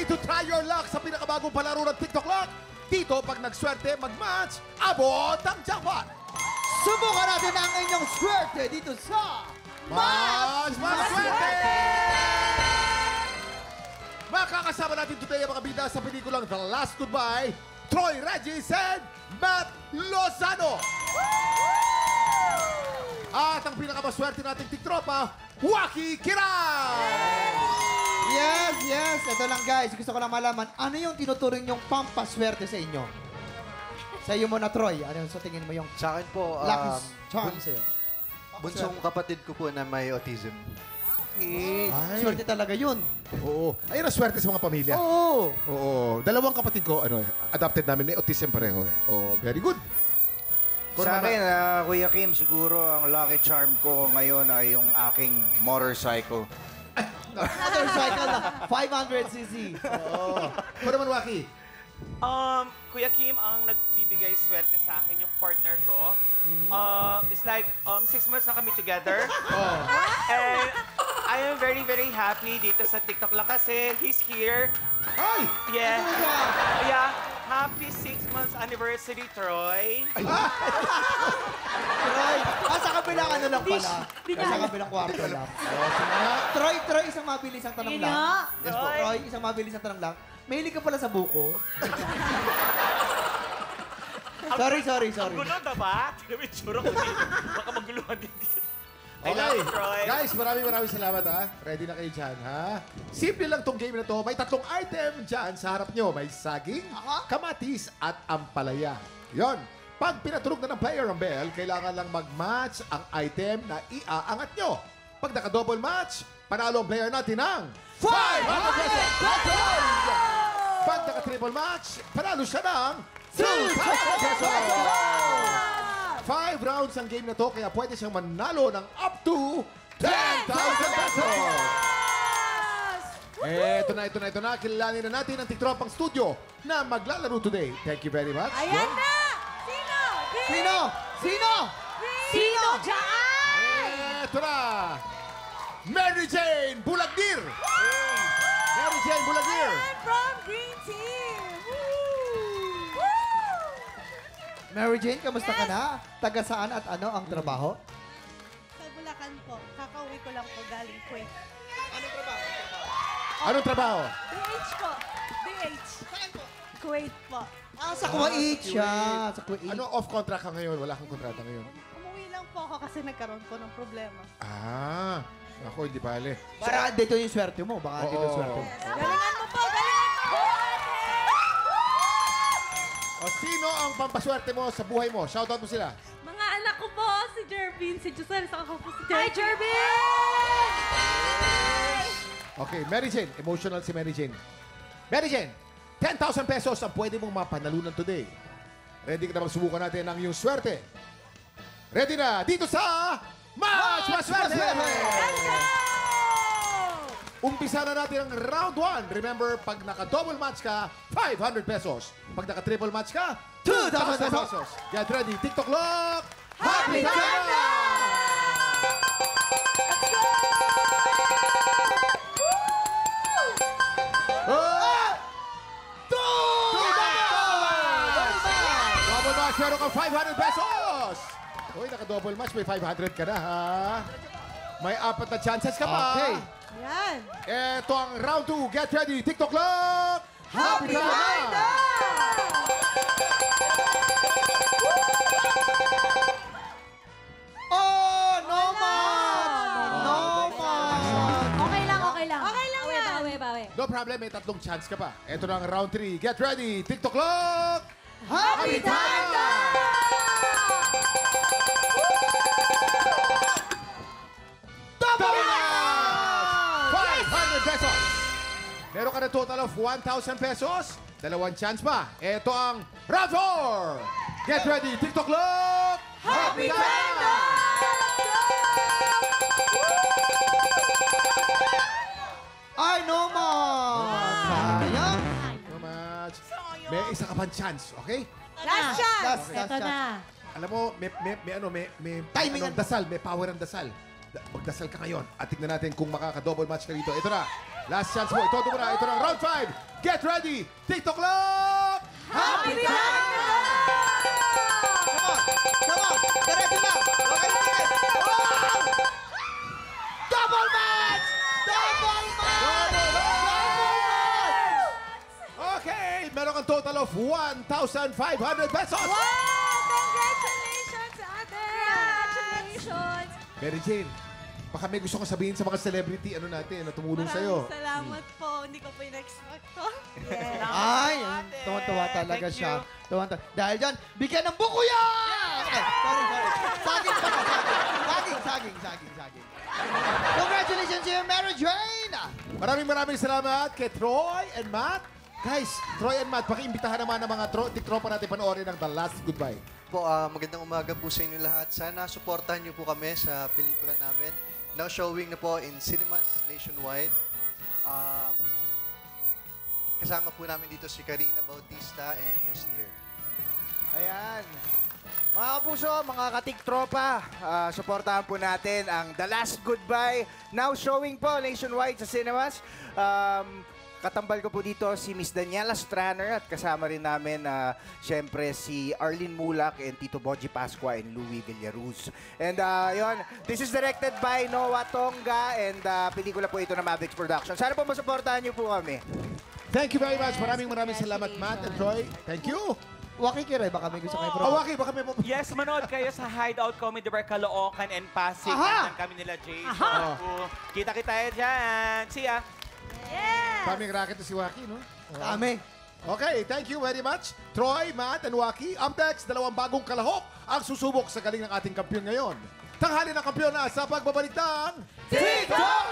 to try your luck sa pinakabagong palaro ng TikTok Lock? Dito, pag nagswerte mag-match, abot ang jackpot! Subukan natin ang inyong swerte dito sa Mas Maswerte! Makakasama natin today ang mga bida sa pelikulang The Last Goodbye, Troy Regis and Matt Lozano. At ang pinakamaswerte nating tiktropa, Waki Kiran! Yes, yes. Ito lang guys, gusto ko lang malaman, ano yung tinuturing yung pampaswerte sa inyo? Sa iyo mo na, Troy. Ano yung sa tingin mo yung Sa akin po, lucky charm sa'yo? bunsong kapatid ko po na may autism. Okay. Ay. Swerte talaga yun. Oo. Ayun ang swerte sa mga pamilya. Oo. Oo. Dalawang kapatid ko, adopted namin, may autism pareho. Oo, very good. Sa akin, Kuya Kim, siguro ang lucky charm ko ngayon ay yung aking motorcycle. Motorcycle na 500cc. Oo. Ano naman, Waki? Kuya Kim, ang nagbibigay swerte sa akin yung partner ko. It's like 6 months na kami together. And I am very, very happy dito sa TikTok lang kasi he's here. Ay! Yeah. Yeah. Happy 6 months anniversary, Troy. Troy, sa kabilang ano lang pala. Sa kabilang kwarto lang. Troy, isang mabilisang tanong lang. Yes po, Troy, isang mabilisang tanong lang. Mahilig ka pala sa buko? Sorry. Ang gulo, diba? Tignan mo yung tsura ko dito. Baka maguluhan din dito. I love you, Troy. Guys, maraming salamat ha. Ready na kayo dyan ha. Simple lang tong game na to. May 3 item dyan sa harap nyo. May saging, kamatis, at ampalaya. Yon. Pag pinatulog na ng player ang bell, kailangan lang mag-match ang item na iaangat nyo. Pag naka-double match, panalo ang player natin ng 500 pesos! Pag naka-triple match, panalo siya ng 2,000 pesos! 5 rounds ang game na to, kaya pwede siyang manalo ng up to 10,000 pesos! Ito na. Kilalanin na natin ang tiktropang studio na maglalaro today. Thank you very much. Ayan na! Sino? Sino dyan? Ito na! Mary Jane Bulagdir! Mary Jane Bulagdir! From Green Team! Woo! Mary Jane, kamusta ka na? Taga saan at ano ang trabaho? Sa Bulacan po. Kakauwi ko lang po galing Kuwait. Anong trabaho? DH po. DH. Saan po? Kuwait po. Sa Kuwait siya. Sa Kuwait. Ano off-contract ka ngayon? Wala kang kontrata ngayon. Umuwi lang po ako kasi nagkaroon po ng problema. Ako, hindi bale. Para dito yung swerte mo. Baka dito yung swerte mo. Galingan mo po! Galingan mo! O sino ang pampaswerte mo sa buhay mo? Shoutout mo sila. Mga anak ko po, si Jervin, si Josel, saka ko po si Jervin. Hi, Jervin! Okay, Mary Jane. Emotional si Mary Jane. Mary Jane, 10,000 pesos ang pwede mong mapanalunan today. Ready ka na magsubukan natin ang iyong swerte? Ready na? Dito sa Match Maswerte! Let's go! Umpisa na natin ang round 1. Remember, pag naka-double match ka, 500 pesos. Pag naka-triple match ka, 2,000 pesos. Get ready. TikTok Lock! Happy time! Double match, meron kang 500 pesos! Uy, naka-double match, may 500 ka na, ha? May 4 na chances ka pa. Okay. Yan. Ito ang round 2. Get ready. TikTok Lock! Happy time! Oh, no match! No match! Okay lang. Okay lang yan. Bawi. No problem, may 3 chance ka pa. Ito na ang round 3. Get ready. TikTok Lock! Happy time! Double match! 500 pesos! Meron ka na total of 1,000 pesos. 2 chance pa. Ito ang round 4. Get ready. TikTok Lock! Happy time! Ay, no match! Sayang! No match. May isa ka pang chance, okay? Last chance. Last Ito chance. na. Alam mo, may Timing ano, dasal, may power ang dasal. Magdasal ka ngayon at tignan natin kung makaka-double match ka dito. Ito na. Last chance mo. Ito na. Ito na. Round 5. Get ready. TikTok Clock! Happy time! Come on! Diretso na! Okay na rin! Wow! Double match! Double match! Okay, meron kang total of 1,500 pesos. Wow! Congratulations, ate! Congratulations! Mary Jane, baka may gusto kong sabihin sa mga celebrity na tumulong sa'yo. Maraming salamat po. Hindi ko po in-expect to. Ay, tuwan-tuwa talaga Thank siya. you. Tuwan-tuwa. Dahil dyan, bigyan ng buko yan! Okay, sorry. Saging pa ka, saging. Saging. Congratulations to you, Mary Jane! Maraming salamat kay Troy and Matt. Guys, Troy and Matt, pakiimbitahan naman ng mga tiktropa natin panoorin ng The Last Goodbye. Po, magandang umaga po sa inyo lahat. Sana suportahan niyo po kami sa pelikula namin. Now showing na po in cinemas nationwide. Kasama po namin dito si Karina Bautista and Esnir. Ayan. Mga kapuso, mga katiktropa, suportahan po natin ang The Last Goodbye. Now showing po nationwide sa cinemas. Katambal ko po dito si Miss Daniela Straner at kasama rin namin siyempre si Arlene Mulak and Tito Boji Pascua and Louie Villaruz. And yun, this is directed by Noah Tonga and pelikula po ito ng Mavic Production. Sana po masuportahan niyo po kami. Thank you very much. Maraming salamat, Matt and Troy. Thank you. Waki Kiray, baka may gusto kayo Awaki, baka may Yes, manood kayo sa Hideout Comedy Bar Caloocan and Pasig. Aha! Nandun kami nila, Jay. So, kita-kita tayo dyan. See ya! Yes! Kaming racket to si Waki, no? Kami. Okay, thank you very much. Troy, Matt, and Waki. Up next, dalawang bagong kalahok ang susubok sa galing ng ating kampiyon ngayon. Tanghali ng kampiyon na sa pagbabalik ng TikTok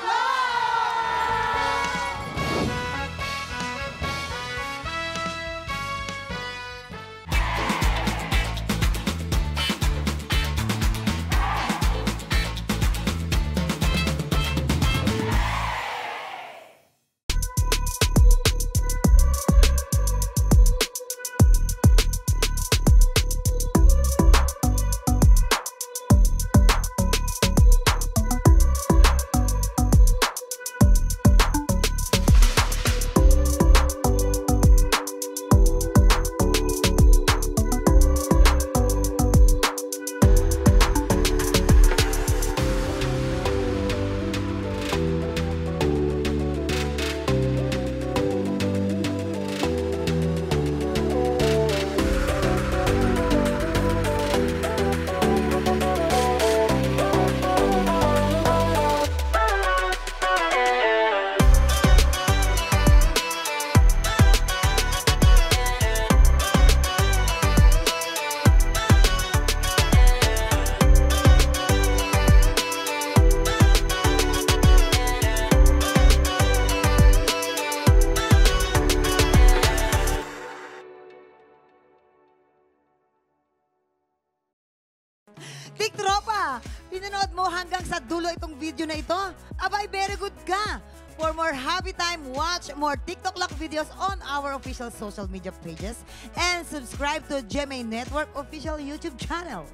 Tiktropa, pinanood mo hanggang sa dulo itong video na ito? Abay, very good ka! For more happy time, watch more TikTok Lock videos on our official social media pages and subscribe to GMA Network official YouTube channel.